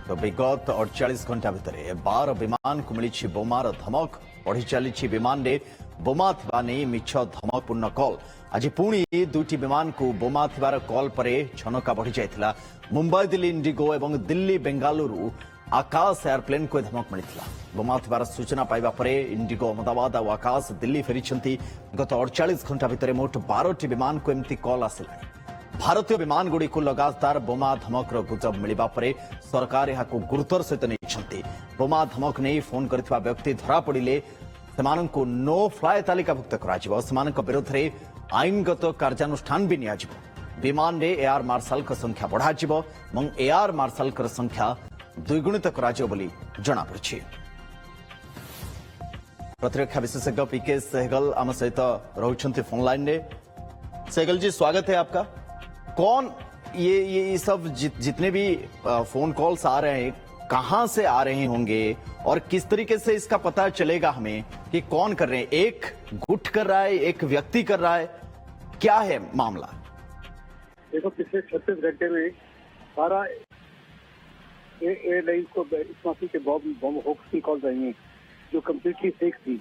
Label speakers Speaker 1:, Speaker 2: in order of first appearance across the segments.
Speaker 1: तो विगत 48 घंटा भितर 12 विमान को मिली बोमार धमक बढ़ी चली विमान रे बोमा थिबा नहीं मिछ धमकपूर्ण कॉल। आज पुणी दुईटी विमान को बोमा थिबार कॉल परे छनका बढ़ी जाइथिला। मुंबई दिल्ली इंडिगो एवं दिल्ली बेंगालुरु आकाश एयरप्लेन को धमक मिलता। बोमा थिबार सूचना पाइबा परे इंडिगो अहमदाबाद और आकाश दिल्ली फेरी। गत 48 घंटा भितर मोट 12टी विमान को एमती कॉल आसिला। भारतीय विमान गुड़ी को लगातार बोमा धमकर गुजब मिलवा परे सरकार यह गुरुतर सहित नहीं। बोमा धमक नहीं फोन करथिबा व्यक्ति धरा पड़िले सेमानंकु नो फ्लाए तालिकाभुक्त कराजिबो। सेमानंक विरोध रे आईनगत कार्यानुष्ठान भी नियाजिबो। विमान रे एआर मार्शल का संख्या बढ़ाजिबो एवं एआर मार्शल का संख्या द्विगुणित कराजिबो बोली जणा पड़छि। प्रतिरक्षा विशेषज्ञ पीके सहगल आम सहित रहुछंती फोन लाइन रे। सहगल जी स्वागत है आपका। कौन ये सब जितने भी फोन कॉल्स आ रहे हैं कहां से आ रहे होंगे और किस तरीके से इसका पता चलेगा हमें कि कौन कर रहे हैं? एक गुट कर रहा है, एक व्यक्ति कर रहा है, क्या है मामला?
Speaker 2: देखो पिछले 36 घंटे में सारा एयरलाइंस को इस माफी के बम होक्स की कॉल रही है जो कम्प्लीटली फेक थी।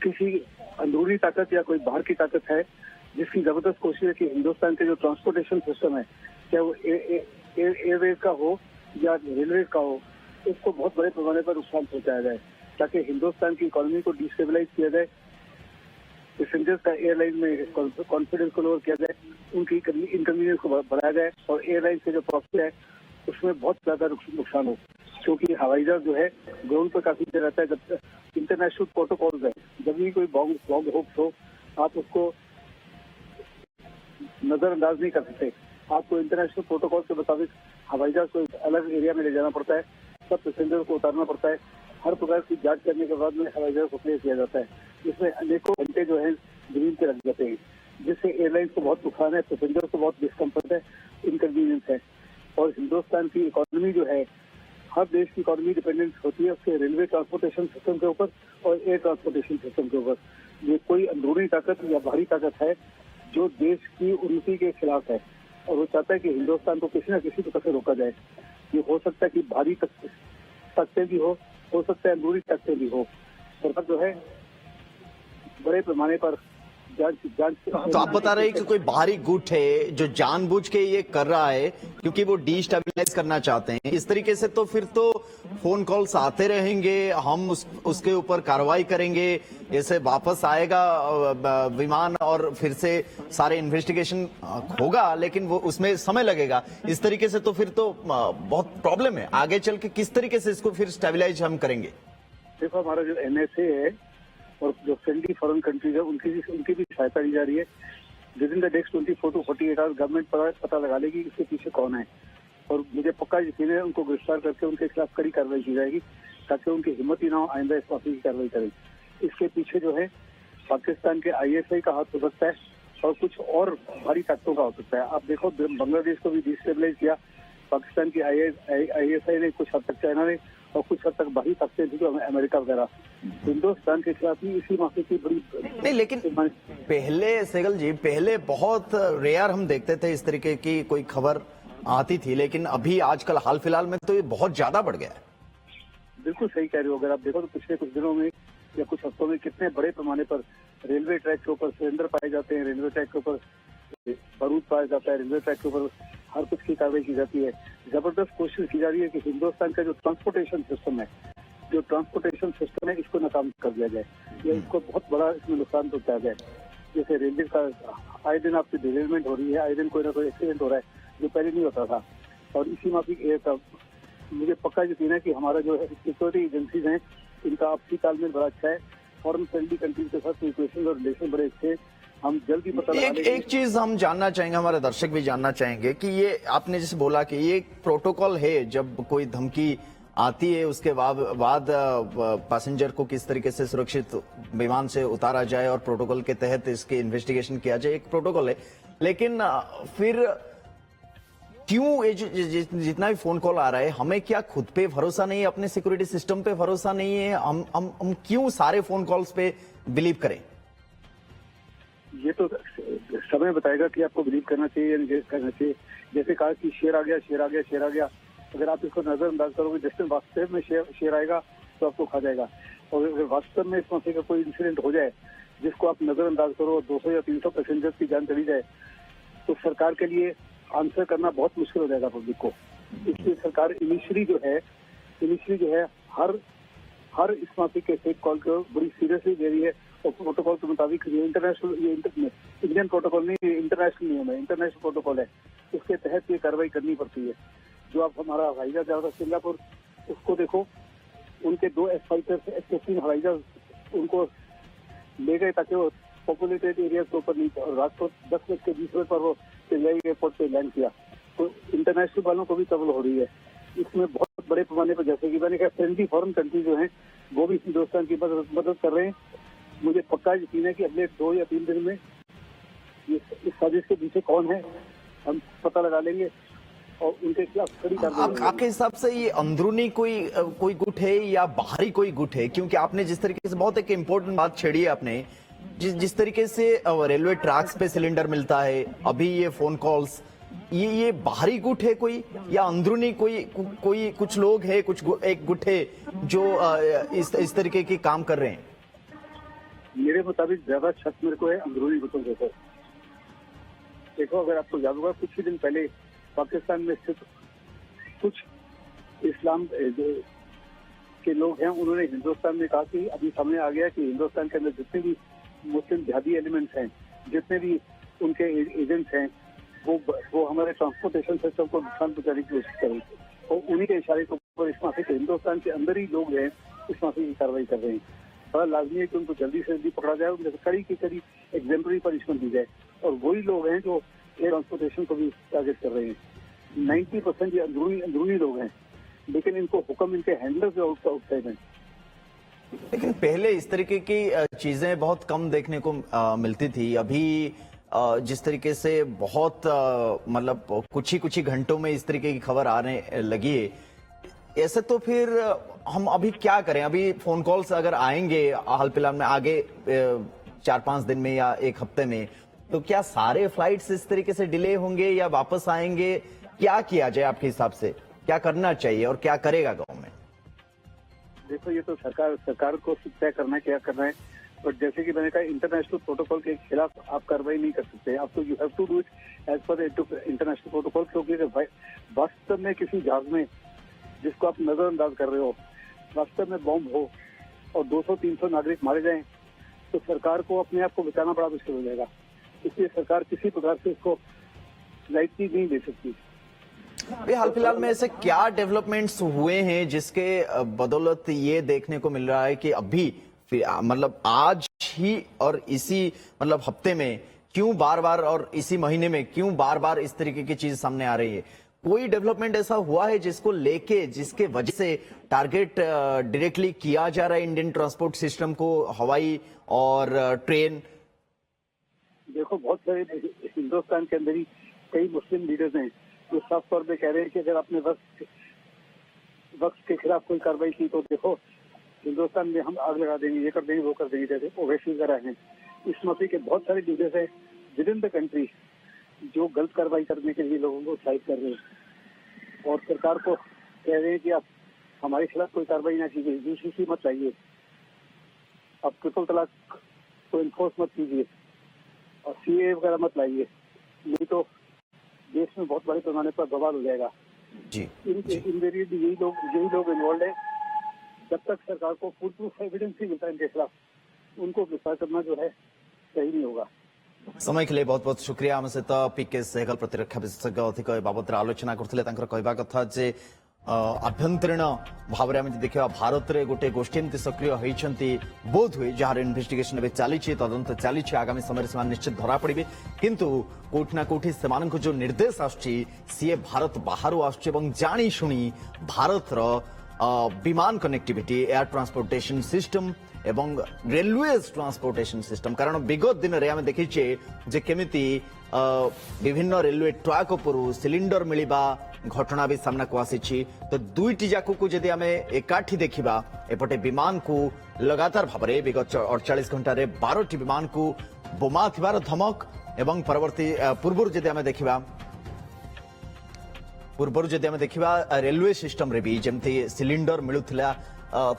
Speaker 2: किसी अंदरूनी ताकत या कोई बाहर की ताकत है जिसकी जबरदस्त कोशिश है कि हिंदुस्तान के जो ट्रांसपोर्टेशन सिस्टम है, चाहे वो एयरवेज का हो या रेलवे का हो, उसको बहुत बड़े पैमाने पर नुकसान पहुंचाया जाए ताकि हिंदुस्तान की इकोनॉमी को डिस्टेबलाइज किया जाए, पैसेंजर्स का एयरलाइन में कॉन्फिडेंस को लोअर किया जाए, उनकी इनकन्वीनियंस को बढ़ाया जाए और एयरलाइन के जो प्रॉफिट है उसमें बहुत ज्यादा नुकसान हो। क्योंकि हवाई जहाज जो है ग्राउंड पर काफी देर रहता है। जब इंटरनेशनल प्रोटोकॉल है, जब भी कोई बॉम्ब होक्स हो आप उसको नजरअंदाज नहीं कर सकते। आपको इंटरनेशनल प्रोटोकॉल के मुताबिक हवाई जहाज को अलग एरिया में ले जाना पड़ता है, सब पैसेंजर को उतारना पड़ता है, हर प्रकार की जांच करने के बाद में हवाई जहाज को क्लियर किया जाता है। इसमें अनेकों घंटे जो है जमीन पे लग जाते हैं, जिससे एयरलाइंस को बहुत नुकसान है, पैसेंजर को बहुत डिस्कम्फर्ट है, इनकन्वीनियंस है। और हिंदुस्तान की इकोनॉमी जो है, हर देश की इकोनॉमी डिपेंडेंट होती है उसके रेलवे ट्रांसपोर्टेशन सिस्टम के ऊपर और एयर ट्रांसपोर्टेशन सिस्टम के ऊपर। ये कोई अंदरूनी ताकत या बाहरी ताकत है जो देश की उन्नति के खिलाफ है और वो चाहता है कि हिंदुस्तान को किसी न किसी तरह से रोका जाए। ये हो सकता है कि भारी ताकतें भी हो सकता है अंदरूनी ताकतें भी हो। सरकार जो है बड़े पैमाने पर जांच
Speaker 1: तो आप बता रहे हैं कि कोई बाहरी गुट है जो जानबूझ के ये कर रहा है क्योंकि वो डिस्टेबलाइज करना चाहते हैं। इस तरीके से तो फिर तो फोन कॉल्स आते रहेंगे, हम उसके ऊपर कार्रवाई करेंगे, जैसे वापस आएगा विमान और फिर से सारे इन्वेस्टिगेशन होगा, लेकिन वो उसमें समय लगेगा। इस तरीके से तो फिर तो बहुत प्रॉब्लम है। आगे चल के किस तरीके से इसको फिर स्टेबलाइज हम करेंगे?
Speaker 2: देखो हमारा जो NSA है और जो फ्रेंडली फॉरेन कंट्रीज है उनकी भी सहायता ली जा रही है। With in the next 24 to 48 hours government पता लगा लेगी इसके पीछे कौन है और मुझे पक्का यकीन है उनको गिरफ्तार करके उनके खिलाफ कड़ी कार्रवाई की जाएगी ताकि उनकी हिम्मत ही ना हो आइंदा इस माफी की कार्रवाई करें। इसके पीछे जो है पाकिस्तान के ISI का हाथ हो सकता है और कुछ और भारी ताकतों का हो सकता है। आप देखो बांग्लादेश को भी डिस्टेबलाइज किया पाकिस्तान की ISI ने, कुछ हद तक चाइना ने और कुछ हद तक बाहरी ताकतें थी जो अमेरिका वगैरह। हिंदुस्तान के खिलाफ ही इसी माफी की बड़ी
Speaker 1: नहीं, लेकिन पहले सहगल जी पहले बहुत रेयर हम देखते थे इस तरीके की कोई खबर आती थी, लेकिन अभी आजकल हाल फिलहाल में तो ये बहुत ज्यादा बढ़ गया है।
Speaker 2: बिल्कुल सही कह रहे हो। अगर आप देखो तो पिछले कुछ दिनों में या कुछ हफ्तों में कितने बड़े पैमाने पर रेलवे ट्रैक के ऊपर सिलेंडर पाए जाते हैं, रेलवे ट्रैक के ऊपर बारूद पाया जाता है, रेलवे ट्रैक के ऊपर हर कुछ की कार्रवाई की जाती है। जबरदस्त कोशिश की जा रही है कि हिंदुस्तान का जो ट्रांसपोर्टेशन सिस्टम है इसको नाकाम कर दिया जाए या इसको बहुत बड़ा इसमें नुकसान पहुंचाया जाए। जैसे रेलवे का आए दिन आपकी डिरेलमेंट हो रही है, आए दिन कोई ना कोई एक्सीडेंट हो रहा है जो पहले नहीं होता था। और इसी माफी मुझे पक्का यकीन है कि हमारा जो सिक्योरिटी एजेंसीज हैं इनका आपसी तालमेल बड़ा अच्छा है। फॉरेन फ्रेंडली कंट्रीज के साथ इक्वेशन और रिलेशन बड़े अच्छे हैं। हम जल्दी पता लगा लेंगे।
Speaker 1: एक चीज हम जानना चाहेंगे, हमारे दर्शक भी जानना चाहेंगे कि ये आपने जैसे बोला कि ये प्रोटोकॉल है, जब कोई धमकी आती है उसके बाद पैसेंजर को किस तरीके से सुरक्षित विमान से उतारा जाए और प्रोटोकॉल के तहत इसके इन्वेस्टिगेशन किया जाए, एक प्रोटोकॉल है। लेकिन फिर क्यों ये जितना भी फोन कॉल आ रहा है, हमें क्या खुद पे भरोसा नहीं है, अपने सिक्योरिटी सिस्टम पे भरोसा नहीं है? हम क्यों सारे फोन कॉल्स पे बिलीव करें?
Speaker 2: ये तो समय बताएगा कि आपको बिलीव करना चाहिए या नहीं करना चाहिए। जैसे कहा कि शेर आ गया, अगर आप इसको नजरअंदाज करोगे, जिसमें वास्तव में शेर आएगा तो आपको खा जाएगा। और अगर वास्तव में इस मसले का कोई इंसिडेंट हो जाए जिसको आप नजरअंदाज करो, 200 या 300 पैसेंजर्स की जान चली जाए, तो सरकार के लिए आंसर करना बहुत मुश्किल हो जाएगा पब्लिक को। इसलिए सरकार इनिशियली जो है हर इस माफी के फेक कॉल को बड़ी सीरियसली ले रही है। और प्रोटोकॉल के मुताबिक ये इंडियन प्रोटोकॉल नहीं, इंटरनेशनल नियम है, इंटरनेशनल प्रोटोकॉल है, उसके तहत ये कार्रवाई करनी पड़ती है। जो आप हमारा हवाई जहाज जा रहा था सिंगापुर, उसको देखो, उनके 2 F-फाइटर्स F-15 हवाई जहाज उनको ले गए ताकि वो पॉपुलेटेड एरिया के ऊपर नहीं, और रात को 10:20 पर वो चेन्नई एयरपोर्ट पे लैंड किया। तो इंटरनेशनल वालों को भी ट्रबल हो रही है इसमें बहुत बड़े पैमाने पर। जैसे कि मैंने कहा, फ्रेंडली फॉरेन कंट्री जो है वो भी हिंदुस्तान की मदद कर रहे हैं। मुझे पक्का यकीन है कि अगले 2 या 3 दिन में इस साजिश के पीछे कौन है हम पता लगा लेंगे और उनके खिलाफ कड़ी कार्रवाई।
Speaker 1: आपके हिसाब से ये अंदरूनी कोई गुट है या बाहरी कोई गुट है? क्योंकि आपने जिस तरीके से बहुत एक इम्पोर्टेंट बात छेड़ी है आपने, जिस तरीके से रेलवे ट्रैक्स पे सिलेंडर मिलता है, अभी ये फोन कॉल्स, ये बाहरी गुट है कोई या अंदरूनी कोई कुछ लोग है, एक गुट है जो इस तरीके के काम कर रहे हैं?
Speaker 2: मेरे मुताबिक ज्यादा शक मेरे को है अंदरूनी गुटों के ऊपर। देखो, अगर आपको याद होगा, कुछ ही दिन पहले पाकिस्तान में स्थित कुछ इस्लाम के लोग हैं, उन्होंने हिंदुस्तान में कहा कि अभी सामने आ गया कि हिंदुस्तान के अंदर जितने भी मुस्लिम जिहादी एलिमेंट्स हैं, जितने भी उनके एजेंट्स हैं, वो हमारे ट्रांसपोर्टेशन सिस्टम को नुकसान पहुंचाने की कोशिश करें। और उन्हीं के इशारे के ऊपर इस माफी के हिंदुस्तान के अंदर ही लोग हैं इस माफी की कार्रवाई कर रहे हैं। बड़ा लाजमी है कि उनको जल्दी से जल्दी पकड़ा जाए, उनके कड़ी की कड़ी एग्जाम्पलरी पनिशमेंट दी जाए। और वही लोग हैं जो एयर ट्रांसपोर्टेशन को भी टारगेट कर रहे हैं। 90% ये अंदरूनी लोग हैं, लेकिन इनको हुक्म इनके हैंडलर्स आउटसाइड हैं।
Speaker 1: लेकिन पहले इस तरीके की चीजें बहुत कम देखने को मिलती थी। अभी जिस तरीके से बहुत मतलब कुछ ही घंटों में इस तरीके की खबर आने लगी है, ऐसे तो फिर हम अभी क्या करें? अभी फोन कॉल्स अगर आएंगे हाल फिलहाल में आगे 4-5 दिन में या 1 हफ्ते में, तो क्या सारे फ्लाइट्स इस तरीके से डिले होंगे या वापस आएंगे? क्या किया जाए आपके हिसाब से? क्या करना चाहिए और क्या करेगा गवर्नमेंट?
Speaker 2: देखो, ये तो सरकार को तय करना है क्या करना है। बट जैसे कि मैंने कहा, इंटरनेशनल प्रोटोकॉल के खिलाफ आप कार्रवाई नहीं कर सकते। आप तो you have to do it as per international protocol. क्योंकि वास्तव में किसी जहाज में जिसको आप नजरअंदाज कर रहे हो, वास्तव में बॉम्ब हो और 200-300 नागरिक मारे जाएं, तो सरकार को अपने आप को बचाना बड़ा मुश्किल हो जाएगा। इसलिए सरकार किसी प्रकार से इसको लाइटली नहीं ले सकती।
Speaker 1: हाल फिलहाल में ऐसे क्या डेवलपमेंट्स हुए हैं जिसके बदौलत ये देखने को मिल रहा है कि अभी मतलब आज ही और इसी मतलब हफ्ते में क्यों बार बार और इसी महीने में क्यों बार बार इस तरीके की चीज सामने आ रही है? कोई डेवलपमेंट ऐसा हुआ है जिसको लेके, जिसके वजह से टारगेट डायरेक्टली किया जा रहा है इंडियन ट्रांसपोर्ट सिस्टम को, हवाई और ट्रेन?
Speaker 2: देखो, बहुत सारे हिंदुस्तान के अंदर ही कई मुस्लिम लीडर्स हैं जो साफ तौर पे कह रहे हैं कि अगर आपने वक्त के खिलाफ कोई कार्रवाई की तो देखो हिंदुस्तान में हम आग लगा देंगे, ये कर देंगे, वो कर देंगे। जैसे ओवैसी वगैरह हैं, इस मौके के बहुत सारे लीडर्स हैं विद इन द कंट्री जो गलत कार्रवाई करने के लिए लोगों को उत्साहित कर रहे हैं और सरकार को कह रहे हैं कि आप हमारे खिलाफ कोई कार्रवाई ना कीजिए, यूसीसी मत लाइए, आप ट्रिपल तलाक को इन्फोर्स मत कीजिए और सीए वगैरह मत लाइए, नहीं तो देश में बहुत बड़े पैमाने पर बवाल हो जाएगा।
Speaker 1: जी,
Speaker 2: इनवेरिएटली यही लोग इन्वॉल्व है। जब तक सरकार को फुल प्रूफ एविडेंस नहीं मिलता इनके खिलाफ, उनको गिरफ्तार करना जो है सही नहीं होगा।
Speaker 1: समय के लिए बहुत बहुत शुक्रिया। आम सहित पीके सेहगल प्रतिरक्षा विशेषज्ञ अधिक ए बाबद आलोचना करते कहवा कथा जे आभ्यंतरीण भाव में देखा भारत में गोटे गोष्ठी एमती सक्रिय होती बोध हुए जार इन्वेस्टिगेशन चली तदंत चली आगामी समय से निश्चित धरा पड़े किंतु कोठना कोठी से जो निर्देश आसी भारत बाहर आशुणी भारत विमान कनेक्टिविटी एयर ट्रांसपोर्टेशन सिस्टम एवं रेलवेज ट्रांसपोर्टेशन सिस्टम कारण विगत दिन में आम देखीचे जे केमिति विभिन्न रेलवे ट्रैक उपरू सिलिंडर मिलिबा घटना भी सामना को आसी। तो दुईटी जाक को जदि आम एकाठी देखा एपटे विमान को लगातार भाव में विगत 48 घंटा 12टी विमान को बोमा थिबार धमक एवं परवर्ती पूर्व जदि आम देखा पूर्व जदि आम देखा रेलवे सिस्टम रे भी जमती सिलिंडर मिलूला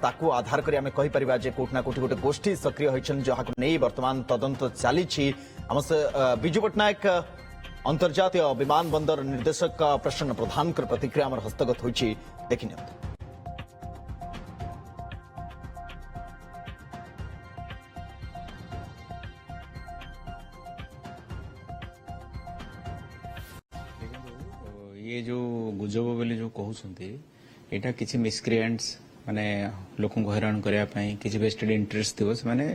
Speaker 1: ताकू आधार करी आमे कहि परिबा जे कोठना कोठी गोटे गोष्ठी सक्रिय होइछन जहाको नै वर्तमान तदंत चालीछि हम से बिजू पटनायक अंतर्जातीय विमान बंदर निर्देशक प्रसन्न प्रधान प्रतिक्रिया आमर हस्तगत होइछि देखिने
Speaker 3: ये जो गुजब बोली जो कहते यहाँ किसी मिसक्रिएंट्स माने लोक हैरान करने किसी वेस्टेड इंटरेस्ट थी से माने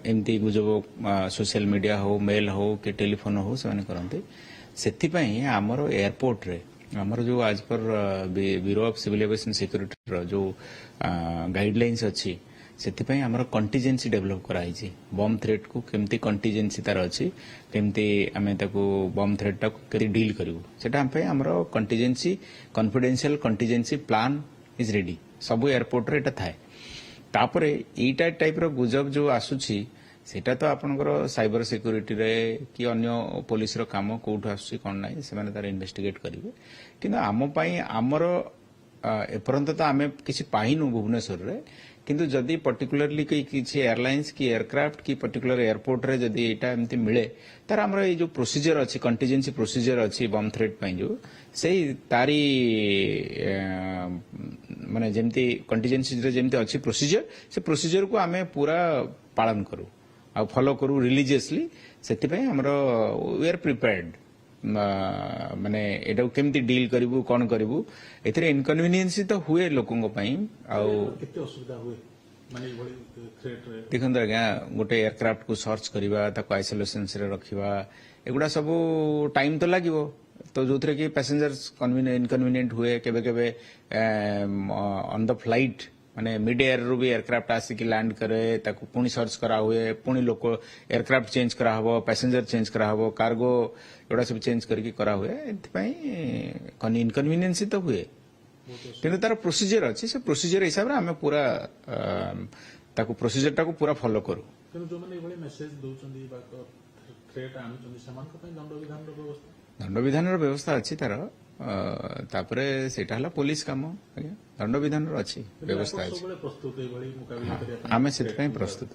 Speaker 3: एमती गुजब सोशल मीडिया हो मेल हो कि टेलीफोन हो से करते से आमर एयरपोर्ट रे आमर जो आज पर bureau of civil aviation security जो गाइडलाइंस अच्छी से आमर कंटीजेंसी डेवलप कराई बम थ्रेट को केमती कंटीजेंसी तार अच्छी केमती आमे ताको बम थ्रेट टाको केरी डील करिवु सेटा आमर contingency confidential contingency plan is ready सब एयरपोर्ट रे एटा थाए तापरे एटा टाइप रो गुजब जो आसुची सेटा तो आपनकर साइबर सिक्योरिटी रे कि अन्य पुलिस रो काम कोठु आसुची कोन नाही से माने तार इन्वेस्टिगेट करिवे किंतु आम पई आमर एपर्यंत तो आमे किसी पाइनु भुवनेश्वर रे किंतु जदि पर्टिकुलरली किसी एयरलाइंस की एयरक्राफ्ट की पर्टिकुलर एयरपोर्ट रे जदि एटा एमती मिले तार हमर ये जो प्रोसीजर अच्छी कंटीजेंसी प्रोसीजर अच्छी बम थ्रेट पई जो सेही तारी माने जेमती कंटीजेंसी रे जेमती अच्छी प्रोसीजर से प्रोसीजर को आमे पूरा पालन करू आ फॉलो करू रिलीजियसली सेति पई हमर वी आर प्रिपेयर्ड माने एटा केमती डील करिवु कोन करिवु एथरे इनकन्वीनियंस तो हुए लोकंग पई आ
Speaker 4: केते असुविधा हुए माने भली थ्रेट रे
Speaker 3: देखंत आज्ञा गोटे एयरक्राफ्ट को सर्च करिवा ताको आइसोलेशन रे रखिवा एगुडा सब टाइम तो लागिवो तो जोथरे कि पैसेंजर्स इनकन्वीनियंट हुए केबे केबे ऑन द फ्लाइट माने मिड एयर रू भी एयरक्राफ्ट आसिक लैंड करे ताको पुणी सर्च करा हुए पुणी लोक एयरक्राफ्ट चेंज करा हबो पैसेंजर चेंज करा हबो कार्गो एगुडा सब चेंज करके करा हुए एथि इनकन्वीनियंस तो हुए किंतु तार प्रोसीजर अच्छी से प्रोसीजर हिसाब रे हमें पूरा ताको प्रोसीजर टाको पूरा फॉलो करू
Speaker 4: किंतु जो माने एभली मेसेज दोचंदी बा थ्रेट आनुचंदी समान को पई दंड विधान रो व्यवस्था
Speaker 3: अच्छी तार तापरे सेटा हला पुलिस काम आज्ञा दंड विधान रो अच्छी व्यवस्था अच्छी
Speaker 4: प्रस्तुत एभली मुकाबला करिया
Speaker 3: आमे सेत पई प्रस्तुत